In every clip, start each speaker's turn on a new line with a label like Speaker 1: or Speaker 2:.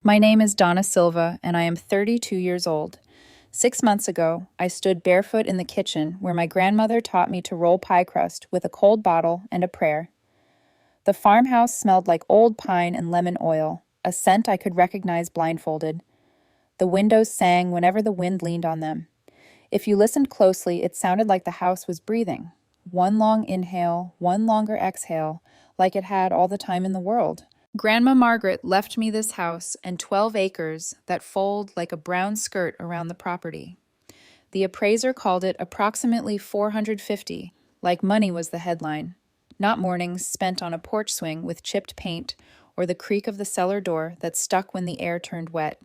Speaker 1: My name is Donna Silva, and I am 32 years old. 6 months ago, I stood barefoot in the kitchen where my grandmother taught me to roll pie crust with a cold bottle and a prayer. The farmhouse smelled like old pine and lemon oil, a scent I could recognize blindfolded. The windows sang whenever the wind leaned on them. If you listened closely, it sounded like the house was breathing. One long inhale, one longer exhale, like it had all the time in the world. Grandma Margaret left me this house and 12 acres that fold like a brown skirt around the property. The appraiser called it approximately 450, like money was the headline, not mornings spent on a porch swing with chipped paint or the creak of the cellar door that stuck when the air turned wet.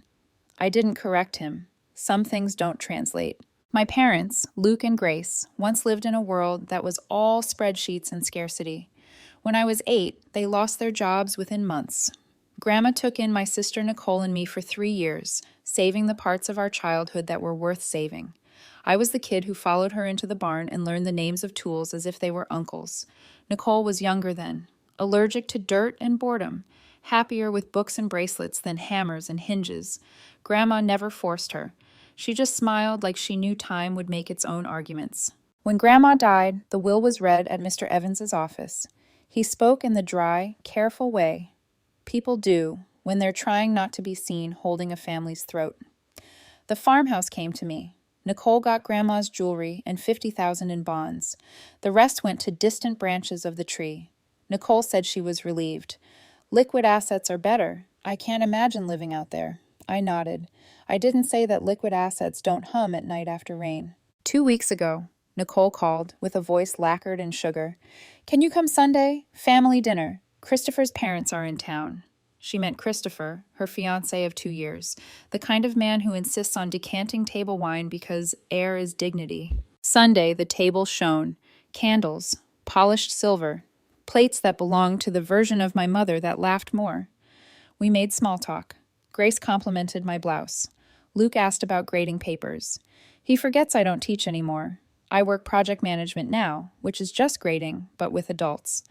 Speaker 1: I didn't correct him. Some things don't translate. My parents, Luke and Grace, once lived in a world that was all spreadsheets and scarcity. When I was 8, they lost their jobs within months. Grandma took in my sister Nicole and me for 3 years, saving the parts of our childhood that were worth saving. I was the kid who followed her into the barn and learned the names of tools as if they were uncles. Nicole was younger then, allergic to dirt and boredom, happier with books and bracelets than hammers and hinges. Grandma never forced her. She just smiled like she knew time would make its own arguments. When Grandma died, the will was read at Mr. Evans's office. He spoke in the dry, careful way people do when they're trying not to be seen holding a family's throat. The farmhouse came to me. Nicole got Grandma's jewelry and $50,000 in bonds. The rest went to distant branches of the tree. Nicole said she was relieved. Liquid assets are better. I can't imagine living out there. I nodded. I didn't say that liquid assets don't hum at night after rain. 2 weeks ago, Nicole called, with a voice lacquered in sugar. Can you come Sunday? Family dinner. Christopher's parents are in town. She meant Christopher, her fiancé of 2 years, the kind of man who insists on decanting table wine because air is dignity. Sunday, the table shone. Candles, polished silver, plates that belonged to the version of my mother that laughed more. We made small talk. Grace complimented my blouse. Luke asked about grading papers. He forgets I don't teach anymore. I work project management now, which is just grading, but with adults.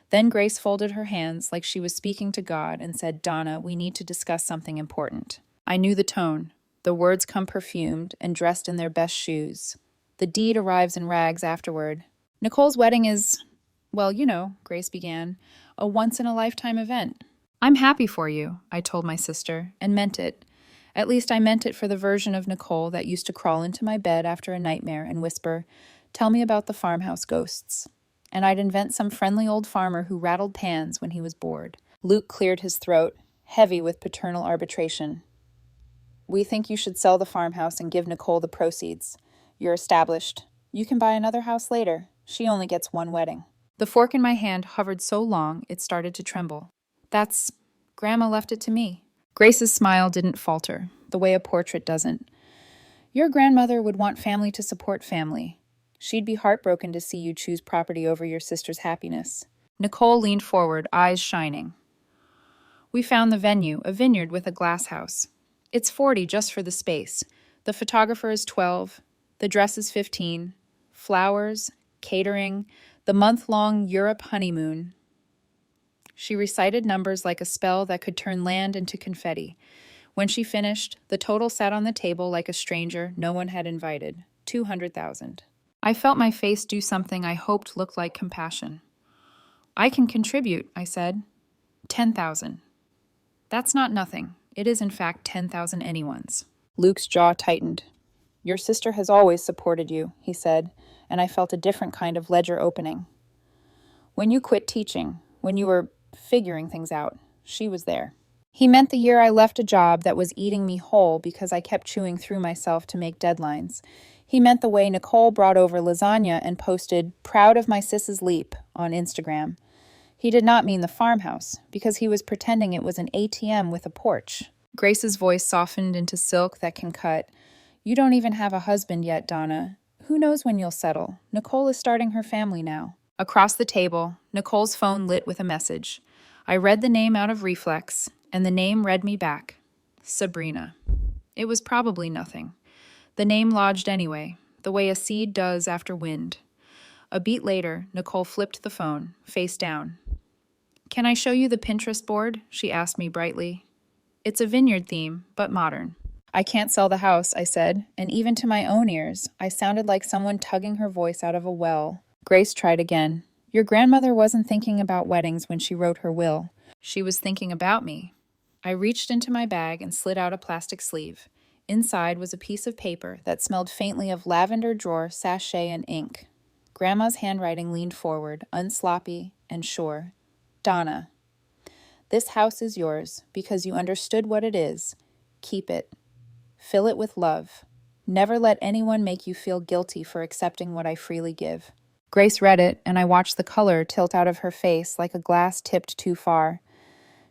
Speaker 1: Then Grace folded her hands like she was speaking to God and said, Donna, we need to discuss something important. I knew the tone. The words come perfumed and dressed in their best shoes. The deed arrives in rags afterward. Nicole's wedding is, well, Grace began, a once-in-a-lifetime event. I'm happy for you, I told my sister, and meant it. At least I meant it for the version of Nicole that used to crawl into my bed after a nightmare and whisper, tell me about the farmhouse ghosts. And I'd invent some friendly old farmer who rattled pans when he was bored. Luke cleared his throat, heavy with paternal arbitration. We think you should sell the farmhouse and give Nicole the proceeds. You're established. You can buy another house later. She only gets one wedding. The fork in my hand hovered so long it started to tremble. Grandma left it to me. Grace's smile didn't falter, the way a portrait doesn't. Your grandmother would want family to support family. She'd be heartbroken to see you choose property over your sister's happiness. Nicole leaned forward, eyes shining. We found the venue, a vineyard with a glass house. It's 40 just for the space. The photographer is 12. The dress is 15. Flowers, catering, the month-long Europe honeymoon. She recited numbers like a spell that could turn land into confetti. When she finished, the total sat on the table like a stranger no one had invited. 200,000. I felt my face do something I hoped looked like compassion. I can contribute, I said. 10,000. That's not nothing. It is in fact 10,000 anyone's. Luke's jaw tightened. Your sister has always supported you, he said, and I felt a different kind of ledger opening. When you quit teaching, when you were figuring things out, she was there. He meant the year I left a job that was eating me whole because I kept chewing through myself to make deadlines. He meant the way Nicole brought over lasagna and posted, proud of my sis's leap, on Instagram. He did not mean the farmhouse, because he was pretending it was an ATM with a porch. Grace's voice softened into silk that can cut. You don't even have a husband yet, Donna. Who knows when you'll settle? Nicole is starting her family now. Across the table, Nicole's phone lit with a message. I read the name out of reflex, and the name read me back. Sabrina. It was probably nothing. The name lodged anyway, the way a seed does after wind. A beat later, Nicole flipped the phone, face down. Can I show you the Pinterest board? She asked me brightly. It's a vineyard theme, but modern. I can't sell the house, I said, and even to my own ears, I sounded like someone tugging her voice out of a well. Grace tried again. Your grandmother wasn't thinking about weddings when she wrote her will. She was thinking about me. I reached into my bag and slid out a plastic sleeve. Inside was a piece of paper that smelled faintly of lavender drawer, sachet, and ink. Grandma's handwriting leaned forward, unsloppy and sure. Donna, this house is yours because you understood what it is. Keep it. Fill it with love. Never let anyone make you feel guilty for accepting what I freely give. Grace read it, and I watched the color tilt out of her face like a glass tipped too far.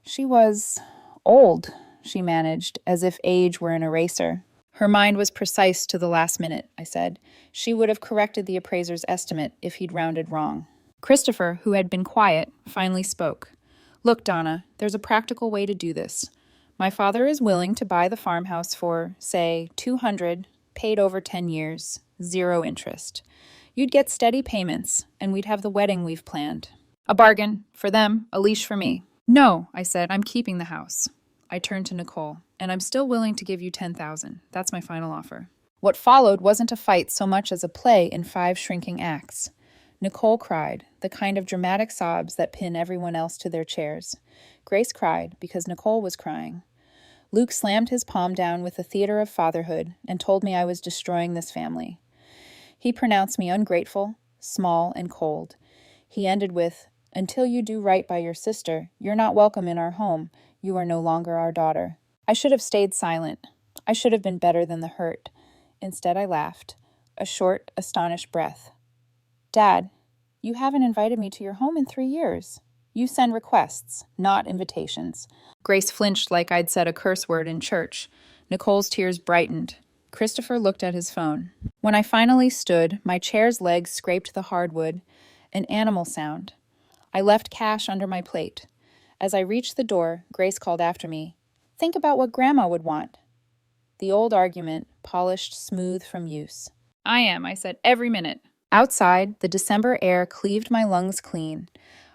Speaker 1: She was old, she managed, as if age were an eraser. Her mind was precise to the last minute, I said. She would have corrected the appraiser's estimate if he'd rounded wrong. Christopher, who had been quiet, finally spoke. Look, Donna, there's a practical way to do this. My father is willing to buy the farmhouse for, say, $200, paid over 10 years, 0 interest. You'd get steady payments, and we'd have the wedding we've planned. A bargain. For them, a leash for me. No, I said, I'm keeping the house. I turned to Nicole, and I'm still willing to give you $10,000. That's my final offer. What followed wasn't a fight so much as a play in 5 shrinking acts. Nicole cried, the kind of dramatic sobs that pin everyone else to their chairs. Grace cried because Nicole was crying. Luke slammed his palm down with the theater of fatherhood and told me I was destroying this family. He pronounced me ungrateful, small, and cold. He ended with, until you do right by your sister, you're not welcome in our home. You are no longer our daughter. I should have stayed silent. I should have been better than the hurt. Instead, I laughed, a short, astonished breath. Dad, you haven't invited me to your home in 3 years. You send requests, not invitations. Grace flinched like I'd said a curse word in church. Nicole's tears brightened. Christopher looked at his phone. When I finally stood, my chair's legs scraped the hardwood, an animal sound. I left cash under my plate. As I reached the door, Grace called after me. Think about what Grandma would want. The old argument, polished smooth from use. I am, I said, every minute. Outside, the December air cleaved my lungs clean.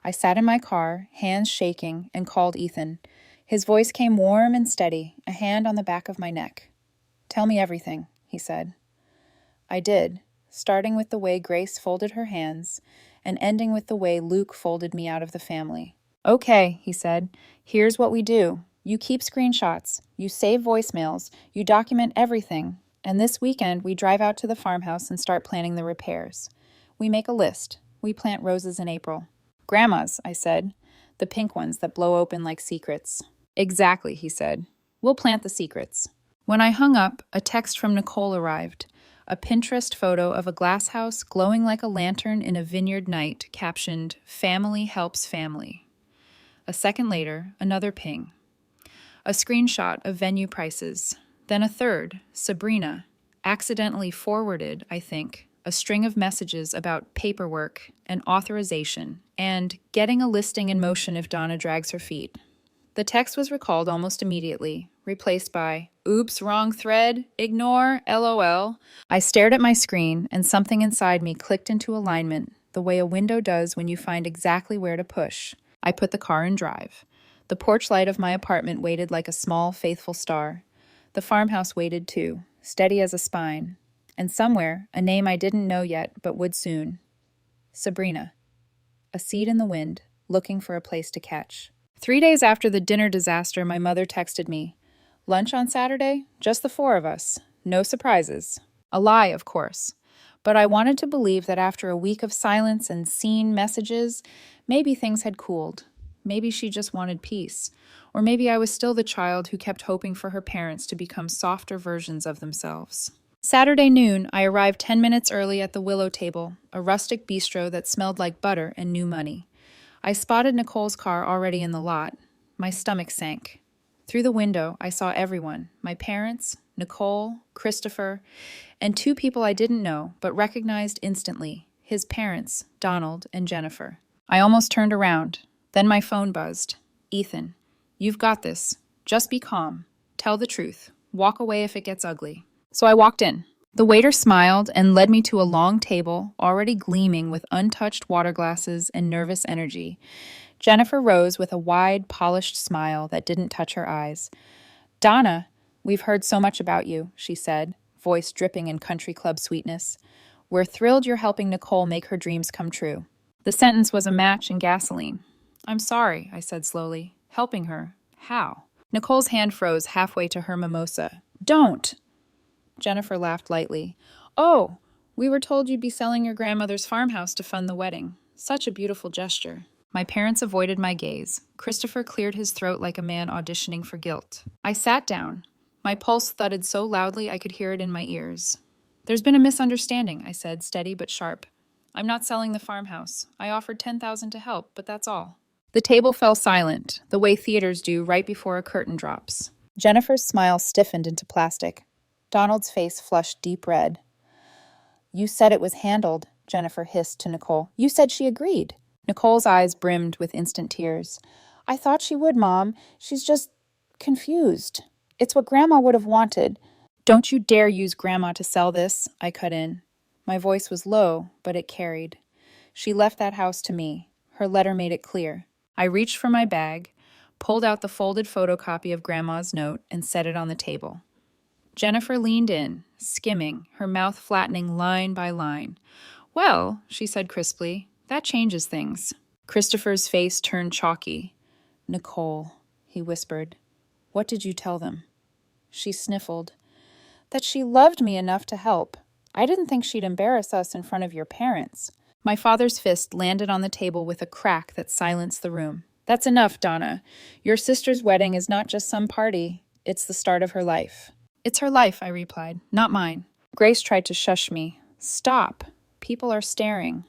Speaker 1: I sat in my car, hands shaking, and called Ethan. His voice came warm and steady, a hand on the back of my neck. Tell me everything, he said. I did, starting with the way Grace folded her hands and ending with the way Luke folded me out of the family. Okay, he said, here's what we do. You keep screenshots, you save voicemails, you document everything, and this weekend we drive out to the farmhouse and start planning the repairs. We make a list. We plant roses in April. Grandma's, I said, the pink ones that blow open like secrets. Exactly, he said. We'll plant the secrets. When I hung up, a text from Nicole arrived. A Pinterest photo of a glass house glowing like a lantern in a vineyard night, captioned, Family Helps Family. A second later, another ping. A screenshot of venue prices. Then a third, Sabrina, accidentally forwarded, I think, a string of messages about paperwork and authorization and getting a listing in motion if Donna drags her feet. The text was recalled almost immediately, replaced by, oops, wrong thread, ignore, LOL. I stared at my screen, and something inside me clicked into alignment, the way a window does when you find exactly where to push. I put the car in drive. The porch light of my apartment waited like a small, faithful star. The farmhouse waited too, steady as a spine. And somewhere, a name I didn't know yet, but would soon. Sabrina. A seed in the wind, looking for a place to catch. 3 days after the dinner disaster, my mother texted me. Lunch on Saturday? Just the 4 of us. No surprises. A lie, of course. But I wanted to believe that after a week of silence and seen messages, maybe things had cooled. Maybe she just wanted peace. Or maybe I was still the child who kept hoping for her parents to become softer versions of themselves. Saturday noon, I arrived 10 minutes early at the Willow Table, a rustic bistro that smelled like butter and new money. I spotted Nicole's car already in the lot. My stomach sank. Through the window, I saw everyone, my parents, Nicole, Christopher, and 2 people I didn't know but recognized instantly, his parents, Donald and Jennifer. I almost turned around. Then my phone buzzed. Ethan, you've got this. Just be calm. Tell the truth. Walk away if it gets ugly. So I walked in. The waiter smiled and led me to a long table, already gleaming with untouched water glasses and nervous energy. Jennifer rose with a wide, polished smile that didn't touch her eyes. Donna, we've heard so much about you, she said, voice dripping in country club sweetness. We're thrilled you're helping Nicole make her dreams come true. The sentence was a match in gasoline. I'm sorry, I said slowly. Helping her? How? Nicole's hand froze halfway to her mimosa. Don't! Jennifer laughed lightly. Oh, we were told you'd be selling your grandmother's farmhouse to fund the wedding. Such a beautiful gesture. My parents avoided my gaze. Christopher cleared his throat like a man auditioning for guilt. I sat down. My pulse thudded so loudly I could hear it in my ears. There's been a misunderstanding, I said, steady but sharp. I'm not selling the farmhouse. I offered $10,000 to help, but that's all. The table fell silent, the way theaters do right before a curtain drops. Jennifer's smile stiffened into plastic. Donald's face flushed deep red. You said it was handled, Jennifer hissed to Nicole. You said she agreed. Nicole's eyes brimmed with instant tears. I thought she would, Mom. She's just confused. It's what Grandma would have wanted. Don't you dare use Grandma to sell this, I cut in. My voice was low, but it carried. She left that house to me. Her letter made it clear. I reached for my bag, pulled out the folded photocopy of Grandma's note, and set it on the table. Jennifer leaned in, skimming, her mouth flattening line by line. Well, she said crisply, that changes things. Christopher's face turned chalky. Nicole, he whispered. What did you tell them? She sniffled. That she loved me enough to help. I didn't think she'd embarrass us in front of your parents. My father's fist landed on the table with a crack that silenced the room. That's enough, Donna. Your sister's wedding is not just some party. It's the start of her life. It's her life, I replied, not mine. Grace tried to shush me. Stop. People are staring.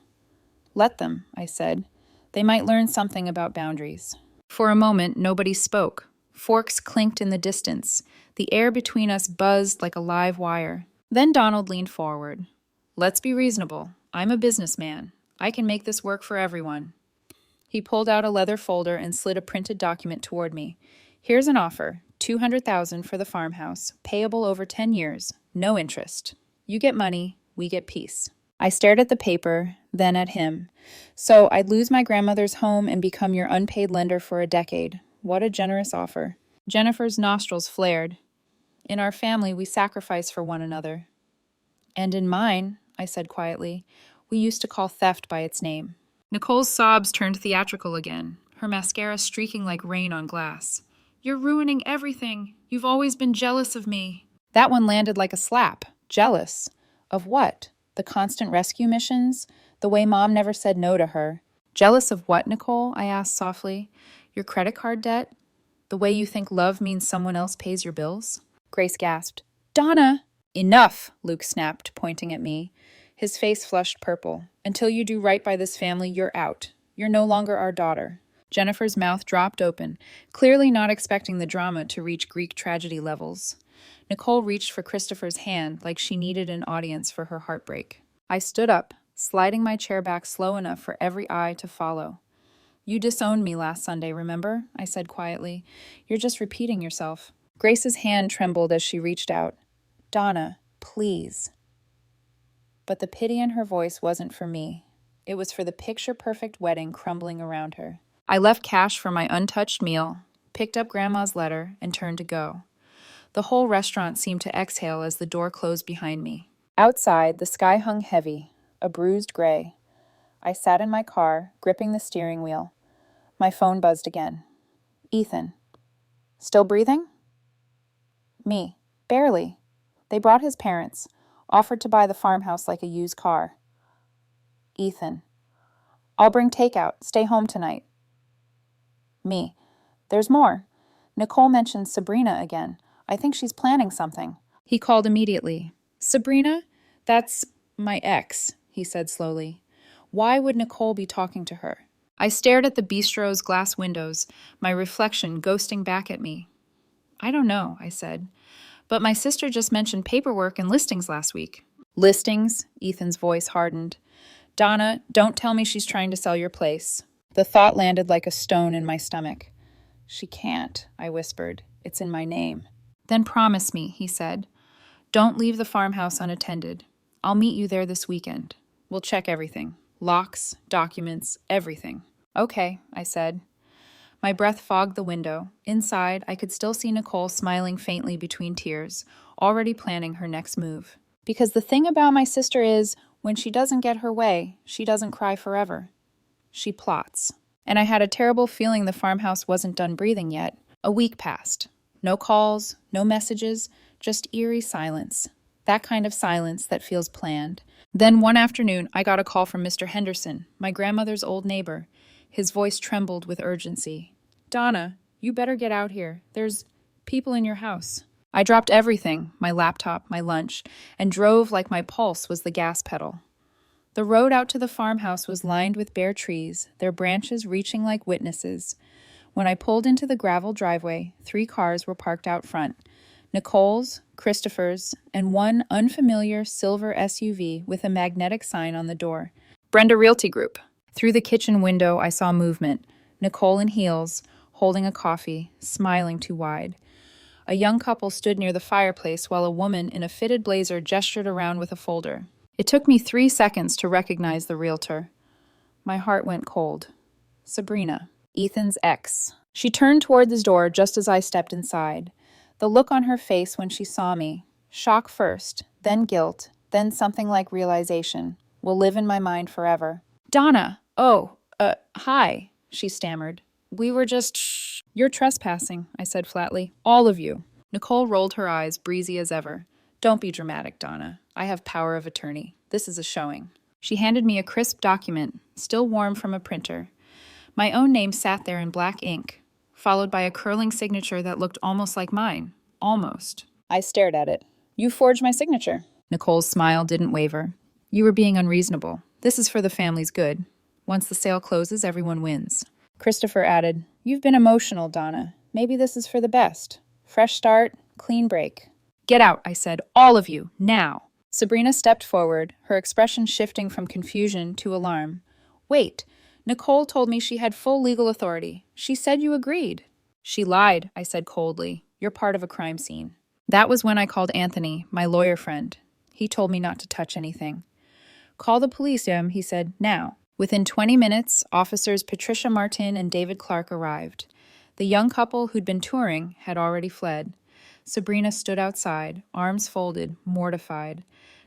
Speaker 1: Let them, I said. They might learn something about boundaries. For a moment, nobody spoke. Forks clinked in the distance. The air between us buzzed like a live wire. Then Donald leaned forward. Let's be reasonable. I'm a businessman. I can make this work for everyone. He pulled out a leather folder and slid a printed document toward me. Here's an offer. $200,000 for the farmhouse, payable over 10 years, no interest. You get money, we get peace. I stared at the paper, then at him. So I'd lose my grandmother's home and become your unpaid lender for a decade. What a generous offer. Jennifer's nostrils flared. In our family, we sacrifice for one another. And in mine, I said quietly, we used to call theft by its name. Nicole's sobs turned theatrical again, her mascara streaking like rain on glass. You're ruining everything. You've always been jealous of me. That one landed like a slap. Jealous. Of what? The constant rescue missions? The way Mom never said no to her? Jealous of what, Nicole? I asked softly. Your credit card debt? The way you think love means someone else pays your bills? Grace gasped. Donna! Enough, Luke snapped, pointing at me. His face flushed purple. Until you do right by this family, you're out. You're no longer our daughter. Jennifer's mouth dropped open, clearly not expecting the drama to reach Greek tragedy levels. Nicole reached for Christopher's hand like she needed an audience for her heartbreak. I stood up, sliding my chair back slow enough for every eye to follow. You disowned me last Sunday, remember? I said quietly. You're just repeating yourself. Grace's hand trembled as she reached out. Donna, please. But the pity in her voice wasn't for me. It was for the picture-perfect wedding crumbling around her. I left cash for my untouched meal, picked up Grandma's letter, and turned to go. The whole restaurant seemed to exhale as the door closed behind me. Outside, the sky hung heavy, a bruised gray. I sat in my car, gripping the steering wheel. My phone buzzed again. Ethan. Still breathing? Me. Barely. They brought his parents, offered to buy the farmhouse like a used car. Ethan. I'll bring takeout. Stay home tonight. Me. There's more. Nicole mentioned Sabrina again. I think she's planning something. He called immediately. Sabrina? That's my ex, he said slowly. Why would Nicole be talking to her? I stared at the bistro's glass windows, my reflection ghosting back at me. I don't know, I said. But my sister just mentioned paperwork and listings last week. Listings? Ethan's voice hardened. Donna, don't tell me she's trying to sell your place. The thought landed like a stone in my stomach. She can't, I whispered. It's in my name. Then promise me, he said. Don't leave the farmhouse unattended. I'll meet you there this weekend. We'll check everything. Locks, documents, everything. Okay, I said. My breath fogged the window. Inside, I could still see Nicole smiling faintly between tears, already planning her next move. Because the thing about my sister is, when she doesn't get her way, she doesn't cry forever. She plots. And I had a terrible feeling the farmhouse wasn't done breathing yet. A week passed. No calls, no messages, just eerie silence. That kind of silence that feels planned. Then one afternoon, I got a call from Mr. Henderson, my grandmother's old neighbor. His voice trembled with urgency. "Donna, you better get out here. There's people in your house." I dropped everything, my laptop, my lunch, and drove like my pulse was the gas pedal. The road out to the farmhouse was lined with bare trees, their branches reaching like witnesses. When I pulled into the gravel driveway, 3 cars were parked out front. Nicole's, Christopher's, and one unfamiliar silver SUV with a magnetic sign on the door. Brenda Realty Group. Through the kitchen window, I saw movement. Nicole in heels, holding a coffee, smiling too wide. A young couple stood near the fireplace while a woman in a fitted blazer gestured around with a folder. It took me 3 seconds to recognize the realtor. My heart went cold. Sabrina, Ethan's ex. She turned toward the door just as I stepped inside. The look on her face when she saw me, shock first, then guilt, then something like realization, will live in my mind forever. "Donna, hi," she stammered. "We were just, shh. You're trespassing," I said flatly. "All of you." Nicole rolled her eyes, breezy as ever. "Don't be dramatic, Donna. I have power of attorney. This is a showing." She handed me a crisp document, still warm from a printer. My own name sat there in black ink, followed by a curling signature that looked almost like mine. Almost. I stared at it. "You forged my signature." Nicole's smile didn't waver. "You were being unreasonable. This is for the family's good. Once the sale closes, everyone wins." Christopher added, "You've been emotional, Donna. Maybe this is for the best. Fresh start, clean break." "Get out," I said. "All of you, now." Sabrina stepped forward, her expression shifting from confusion to alarm. "Wait, Nicole told me she had full legal authority. She said you agreed." "She lied," I said coldly. "You're part of a crime scene." That was when I called Anthony, my lawyer friend. He told me not to touch anything. "Call the police, he said, now." Within 20 minutes, officers Patricia Martin and David Clark arrived. The young couple who'd been touring had already fled. Sabrina stood outside, arms folded, mortified.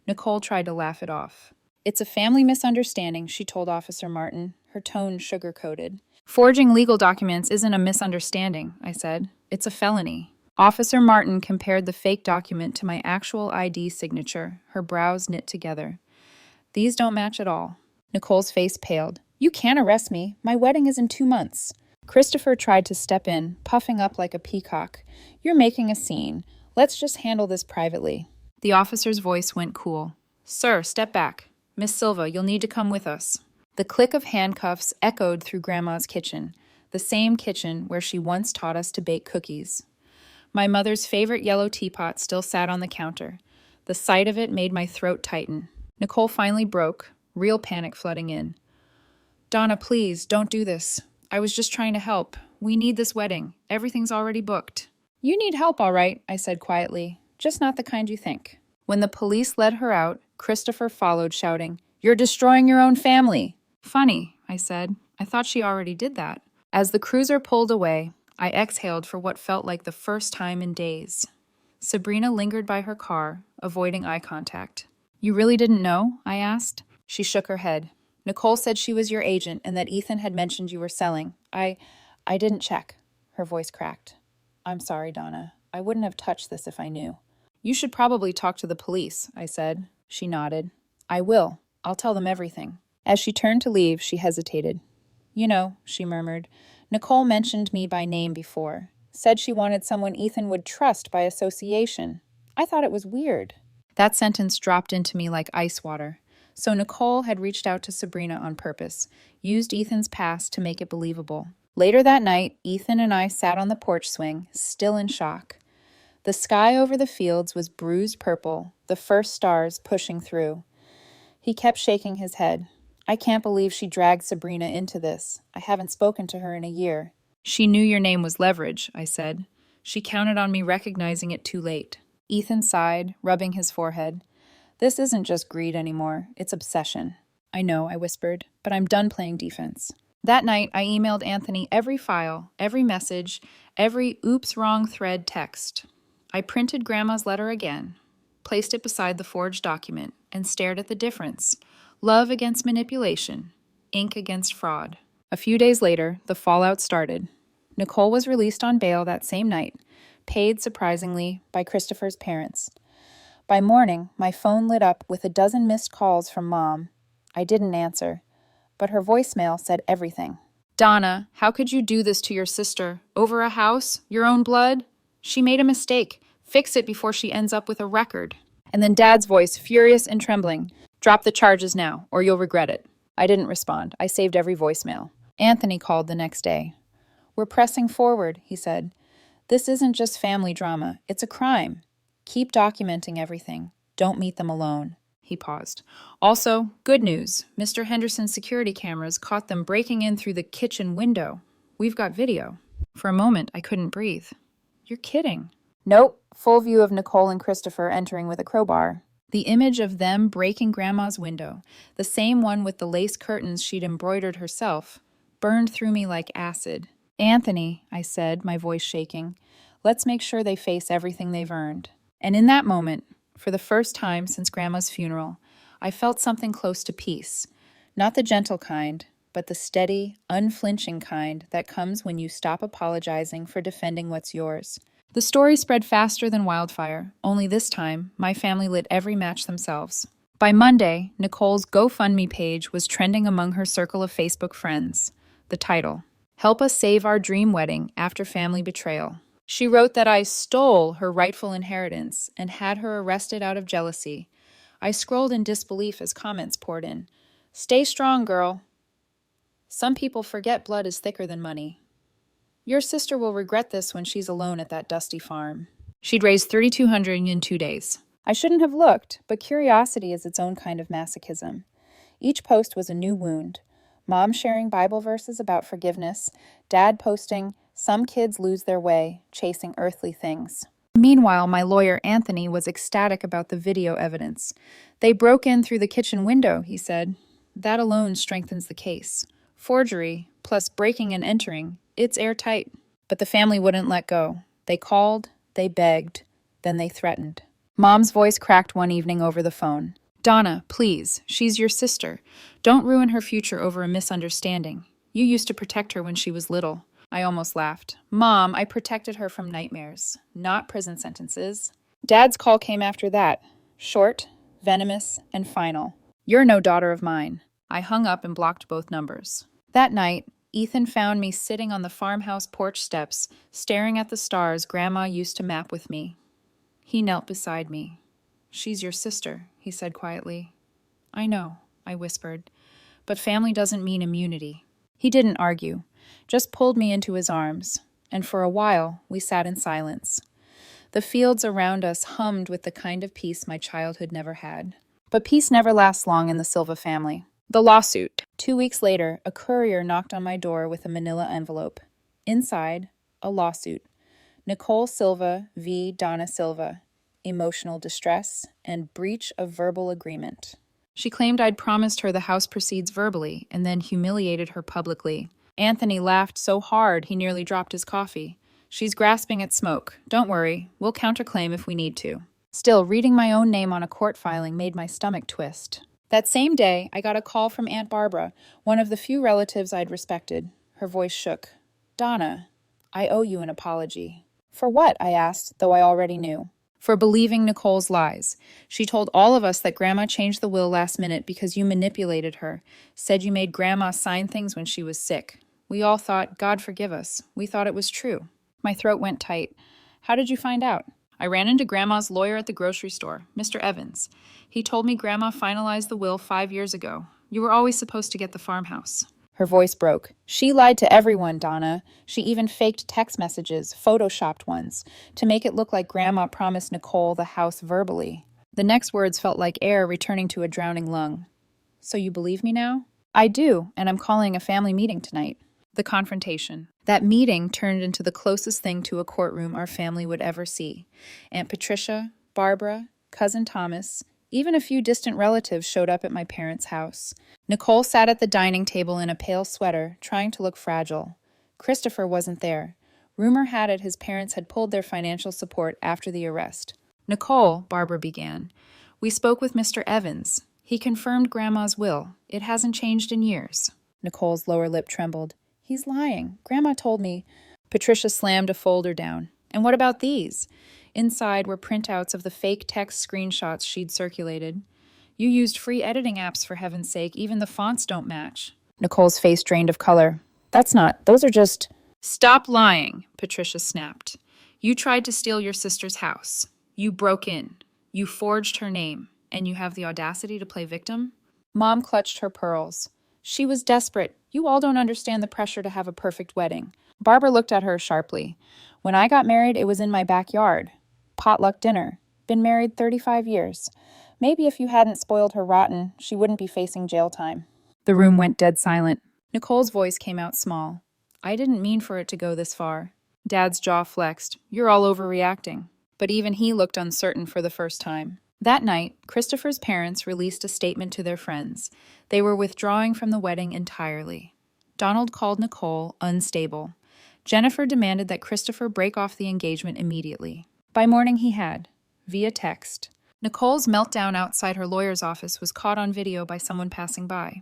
Speaker 1: Nicole tried to laugh it off. "It's a family misunderstanding," she told Officer Martin, her tone sugar-coated. "Forging legal documents isn't a misunderstanding," I said. "It's a felony." Officer Martin compared the fake document to my actual ID signature, her brows knit together. "These don't match at all." Nicole's face paled. "You can't arrest me. My wedding is in 2 months." Christopher tried to step in, puffing up like a peacock. "You're making a scene. Let's just handle this privately." The officer's voice went cool. "Sir, step back. Miss Silva, you'll need to come with us." The click of handcuffs echoed through Grandma's kitchen, the same kitchen where she once taught us to bake cookies. My mother's favorite yellow teapot still sat on the counter. The sight of it made my throat tighten. Nicole finally broke, real panic flooding in. "Donna, please, don't do this. I was just trying to help. We need this wedding. Everything's already booked." "You need help, all right," I said quietly. "Just not the kind you think." When the police led her out, Christopher followed, shouting, "You're destroying your own family." "Funny," I said. "I thought she already did that." As the cruiser pulled away, I exhaled for what felt like the first time in days. Sabrina lingered by her car, avoiding eye contact. "You really didn't know?" I asked. She shook her head. "Nicole said she was your agent and that Ethan had mentioned you were selling. I didn't check." Her voice cracked. "I'm sorry, Donna. I wouldn't have touched this if I knew." "You should probably talk to the police," I said. She nodded. "I will. I'll tell them everything." As she turned to leave, she hesitated. "You know," she murmured, "Nicole mentioned me by name before. Said she wanted someone Ethan would trust by association. I thought it was weird." That sentence dropped into me like ice water. So Nicole had reached out to Sabrina on purpose, used Ethan's past to make it believable. Later that night, Ethan and I sat on the porch swing, still in shock. The sky over the fields was bruised purple, the first stars pushing through. He kept shaking his head. "I can't believe she dragged Sabrina into this. I haven't spoken to her in a year." "She knew your name was leverage," I said. "She counted on me recognizing it too late." Ethan sighed, rubbing his forehead. "This isn't just greed anymore. It's obsession." "I know," I whispered, "but I'm done playing defense." That night, I emailed Anthony every file, every message, every oops wrong thread text. I printed Grandma's letter again, placed it beside the forged document, and stared at the difference. Love against manipulation, ink against fraud. A few days later, the fallout started. Nicole was released on bail that same night, paid, surprisingly, by Christopher's parents. By morning, my phone lit up with a dozen missed calls from Mom. I didn't answer, but her voicemail said everything. Donna, how could you do this to your sister? Over a house? Your own blood? She made a mistake. Fix it before she ends up with a record. And then Dad's voice, furious and trembling. Drop the charges now, or you'll regret it. I didn't respond. I saved every voicemail. Anthony called the next day. We're pressing forward, he said. This isn't just family drama. It's a crime. Keep documenting everything. Don't meet them alone. He paused. Also, good news. Mr. Henderson's security cameras caught them breaking in through the kitchen window. We've got video. For a moment, I couldn't breathe. You're kidding. Nope. Full view of Nicole and Christopher entering with a crowbar. The image of them breaking Grandma's window, the same one with the lace curtains she'd embroidered herself, burned through me like acid. Anthony, I said, my voice shaking, let's make sure they face everything they've earned. And in that moment, for the first time since Grandma's funeral, I felt something close to peace. Not the gentle kind, but the steady, unflinching kind that comes when you stop apologizing for defending what's yours. The story spread faster than wildfire, only this time, my family lit every match themselves. By Monday, Nicole's GoFundMe page was trending among her circle of Facebook friends. The title, Help Us Save Our Dream Wedding After Family Betrayal. She wrote that I stole her rightful inheritance and had her arrested out of jealousy. I scrolled in disbelief as comments poured in. Stay strong, girl. Some people forget blood is thicker than money. Your sister will regret this when she's alone at that dusty farm. She'd raised $3,200 in 2 days. I shouldn't have looked, but curiosity is its own kind of masochism. Each post was a new wound. Mom sharing Bible verses about forgiveness, Dad posting, some kids lose their way, chasing earthly things. Meanwhile, my lawyer Anthony was ecstatic about the video evidence. They broke in through the kitchen window, he said. That alone strengthens the case. Forgery, plus breaking and entering, it's airtight. But the family wouldn't let go. They called, they begged, then they threatened. Mom's voice cracked one evening over the phone. Donna, please, she's your sister. Don't ruin her future over a misunderstanding. You used to protect her when she was little. I almost laughed. Mom, I protected her from nightmares, not prison sentences. Dad's call came after that. Short, venomous, and final. You're no daughter of mine. I hung up and blocked both numbers. That night, Ethan found me sitting on the farmhouse porch steps, staring at the stars Grandma used to map with me. He knelt beside me. She's your sister, he said quietly. I know, I whispered, but family doesn't mean immunity. He didn't argue, just pulled me into his arms, and for a while we sat in silence. The fields around us hummed with the kind of peace my childhood never had. But peace never lasts long in the Silva family. The lawsuit. 2 weeks later, a courier knocked on my door with a manila envelope. Inside, a lawsuit. Nicole Silva v. Donna Silva. Emotional distress and breach of verbal agreement. She claimed I'd promised her the house proceeds verbally and then humiliated her publicly. Anthony laughed so hard he nearly dropped his coffee. She's grasping at smoke. Don't worry, we'll counterclaim if we need to. Still, reading my own name on a court filing made my stomach twist. That same day, I got a call from Aunt Barbara, one of the few relatives I'd respected. Her voice shook. Donna, I owe you an apology. For what? I asked, though I already knew. For believing Nicole's lies. She told all of us that Grandma changed the will last minute because you manipulated her, said you made Grandma sign things when she was sick. We all thought, God forgive us. We thought it was true. My throat went tight. How did you find out? I ran into Grandma's lawyer at the grocery store, Mr. Evans. He told me Grandma finalized the will 5 years ago. You were always supposed to get the farmhouse. Her voice broke. She lied to everyone, Donna. She even faked text messages, photoshopped ones, to make it look like Grandma promised Nicole the house verbally. The next words felt like air returning to a drowning lung. So you believe me now? I do, and I'm calling a family meeting tonight. The confrontation. That meeting turned into the closest thing to a courtroom our family would ever see. Aunt Patricia, Barbara, Cousin Thomas, Even a few distant relatives showed up at my parents' house. Nicole sat at the dining table in a pale sweater, trying to look fragile. Christopher wasn't there. Rumor had it his parents had pulled their financial support after the arrest. Nicole, Barbara began. We spoke with Mr. Evans. He confirmed Grandma's will. It hasn't changed in years. Nicole's lower lip trembled. He's lying. Grandma told me. Patricia slammed a folder down. And what about these? Inside were printouts of the fake text screenshots she'd circulated. You used free editing apps, for heaven's sake. Even the fonts don't match. Nicole's face drained of color. Those are just... Stop lying, Patricia snapped. You tried to steal your sister's house. You broke in. You forged her name. And you have the audacity to play victim? Mom clutched her pearls. She was desperate. You all don't understand the pressure to have a perfect wedding. Barbara looked at her sharply. When I got married, it was in my backyard. Potluck dinner. Been married 35 years. Maybe if you hadn't spoiled her rotten, she wouldn't be facing jail time. The room went dead silent. Nicole's voice came out small. I didn't mean for it to go this far. Dad's jaw flexed. You're all overreacting. But even he looked uncertain for the first time. That night, Christopher's parents released a statement to their friends. They were withdrawing from the wedding entirely. Donald called Nicole unstable. Jennifer demanded that Christopher break off the engagement immediately. By morning he had, via text. Nicole's meltdown outside her lawyer's office was caught on video by someone passing by.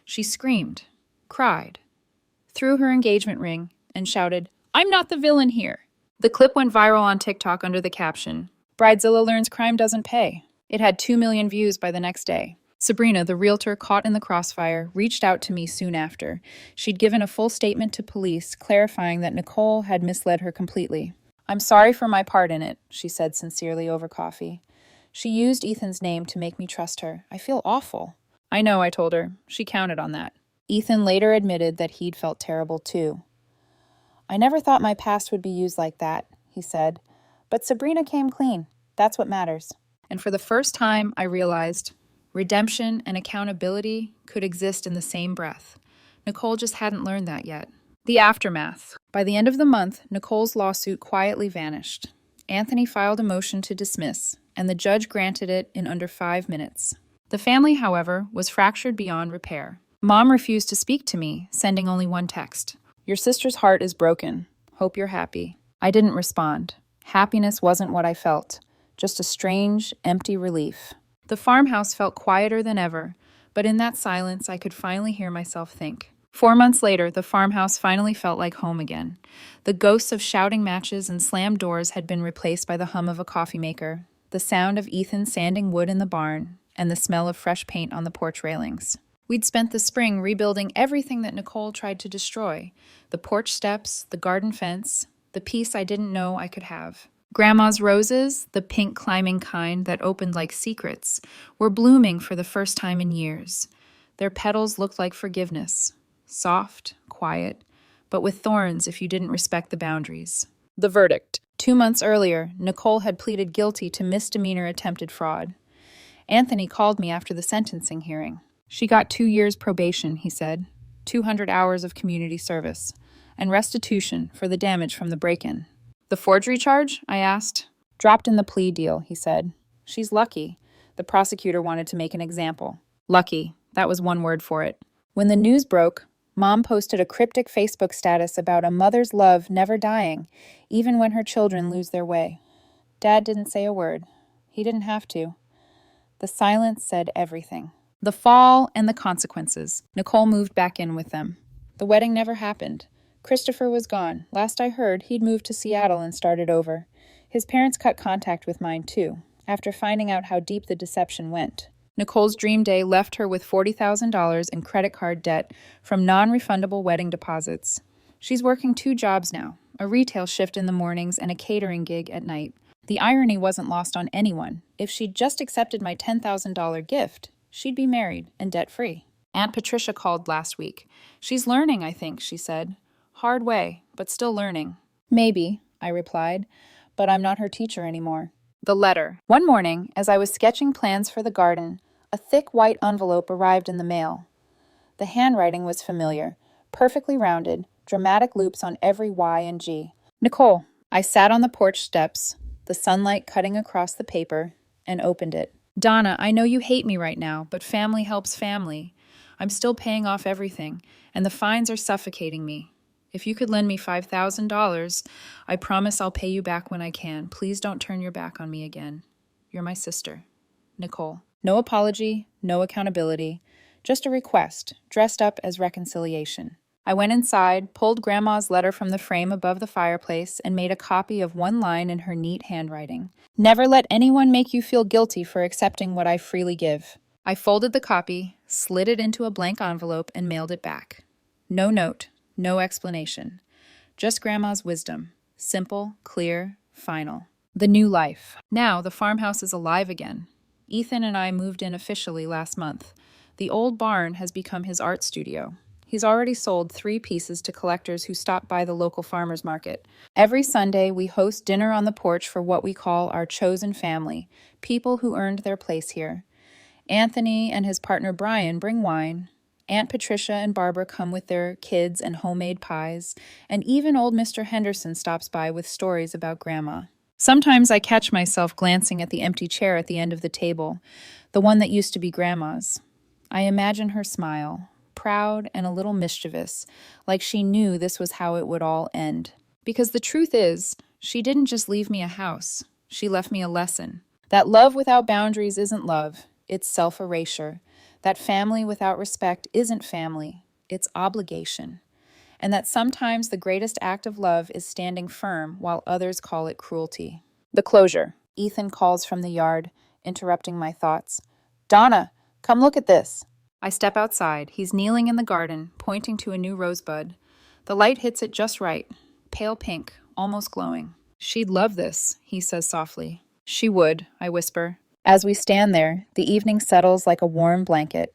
Speaker 1: She screamed, cried, threw her engagement ring, and shouted, I'm not the villain here. The clip went viral on TikTok under the caption, Bridezilla learns crime doesn't pay. It had 2 million views by the next day. Sabrina, the realtor caught in the crossfire, reached out to me soon after. She'd given a full statement to police, clarifying that Nicole had misled her completely. I'm sorry for my part in it, she said sincerely over coffee. She used Ethan's name to make me trust her. I feel awful. I know, I told her. She counted on that. Ethan later admitted that he'd felt terrible too. I never thought my past would be used like that, he said. But Sabrina came clean. That's what matters. And for the first time, I realized redemption and accountability could exist in the same breath. Nicole just hadn't learned that yet. The aftermath. By the end of the month, Nicole's lawsuit quietly vanished. Anthony filed a motion to dismiss, and the judge granted it in under 5 minutes. The family, however, was fractured beyond repair. Mom refused to speak to me, sending only one text. Your sister's heart is broken. Hope you're happy. I didn't respond. Happiness wasn't what I felt, just a strange, empty relief. The farmhouse felt quieter than ever, but in that silence I could finally hear myself think. 4 months later, the farmhouse finally felt like home again. The ghosts of shouting matches and slammed doors had been replaced by the hum of a coffee maker, the sound of Ethan sanding wood in the barn, and the smell of fresh paint on the porch railings. We'd spent the spring rebuilding everything that Nicole tried to destroy. The porch steps, the garden fence, the peace I didn't know I could have. Grandma's roses, the pink climbing kind that opened like secrets, were blooming for the first time in years. Their petals looked like forgiveness. Soft, quiet, but with thorns if you didn't respect the boundaries. The verdict. 2 months earlier, Nicole had pleaded guilty to misdemeanor attempted fraud. Anthony called me after the sentencing hearing. She got 2 years probation, he said, 200 hours of community service, and restitution for the damage from the break-in. The forgery charge? I asked. Dropped in the plea deal, he said. She's lucky. The prosecutor wanted to make an example. Lucky. That was one word for it. When the news broke, Mom posted a cryptic Facebook status about a mother's love never dying, even when her children lose their way. Dad didn't say a word. He didn't have to. The silence said everything. The fall and the consequences. Nicole moved back in with them. The wedding never happened. Christopher was gone. Last I heard, he'd moved to Seattle and started over. His parents cut contact with mine, too, after finding out how deep the deception went. Nicole's dream day left her with $40,000 in credit card debt from non-refundable wedding deposits. She's working 2 jobs now, a retail shift in the mornings and a catering gig at night. The irony wasn't lost on anyone. If she'd just accepted my $10,000 gift, she'd be married and debt-free. Aunt Patricia called last week. She's learning, I think, she said. Hard way, but still learning. Maybe, I replied, but I'm not her teacher anymore. The letter. One morning, as I was sketching plans for the garden, a thick white envelope arrived in the mail. The handwriting was familiar, perfectly rounded, dramatic loops on every Y and G. Nicole. I sat on the porch steps, the sunlight cutting across the paper, and opened it. Donna, I know you hate me right now, but family helps family. I'm still paying off everything, and the fines are suffocating me. If you could lend me $5,000, I promise I'll pay you back when I can. Please don't turn your back on me again. You're my sister, Nicole. No apology, no accountability, just a request, dressed up as reconciliation. I went inside, pulled Grandma's letter from the frame above the fireplace, and made a copy of one line in her neat handwriting. Never let anyone make you feel guilty for accepting what I freely give. I folded the copy, slid it into a blank envelope, and mailed it back. No note, no explanation. Just Grandma's wisdom. Simple, clear, final. The new life. Now the farmhouse is alive again. Ethan and I moved in officially last month. The old barn has become his art studio. He's already sold 3 pieces to collectors who stop by the local farmers market. Every Sunday, we host dinner on the porch for what we call our chosen family, people who earned their place here. Anthony and his partner Brian bring wine. Aunt Patricia and Barbara come with their kids and homemade pies, and even old Mr. Henderson stops by with stories about Grandma. Sometimes I catch myself glancing at the empty chair at the end of the table, the one that used to be Grandma's. I imagine her smile, proud and a little mischievous, like she knew this was how it would all end. Because the truth is, she didn't just leave me a house, she left me a lesson. That love without boundaries isn't love, it's self-erasure. That family without respect isn't family, it's obligation. And that sometimes the greatest act of love is standing firm while others call it cruelty. The closure. Ethan calls from the yard, interrupting my thoughts. Donna, come look at this. I step outside. He's kneeling in the garden, pointing to a new rosebud. The light hits it just right. Pale pink, almost glowing. She'd love this, he says softly. She would, I whisper. As we stand there, the evening settles like a warm blanket.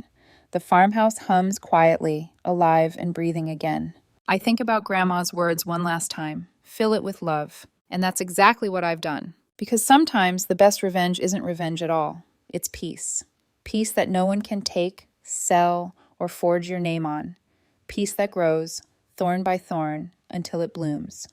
Speaker 1: The farmhouse hums quietly, alive and breathing again. I think about Grandma's words one last time. Fill it with love. And that's exactly what I've done. Because sometimes the best revenge isn't revenge at all. It's peace. Peace that no one can take, sell, or forge your name on. Peace that grows, thorn by thorn, until it blooms.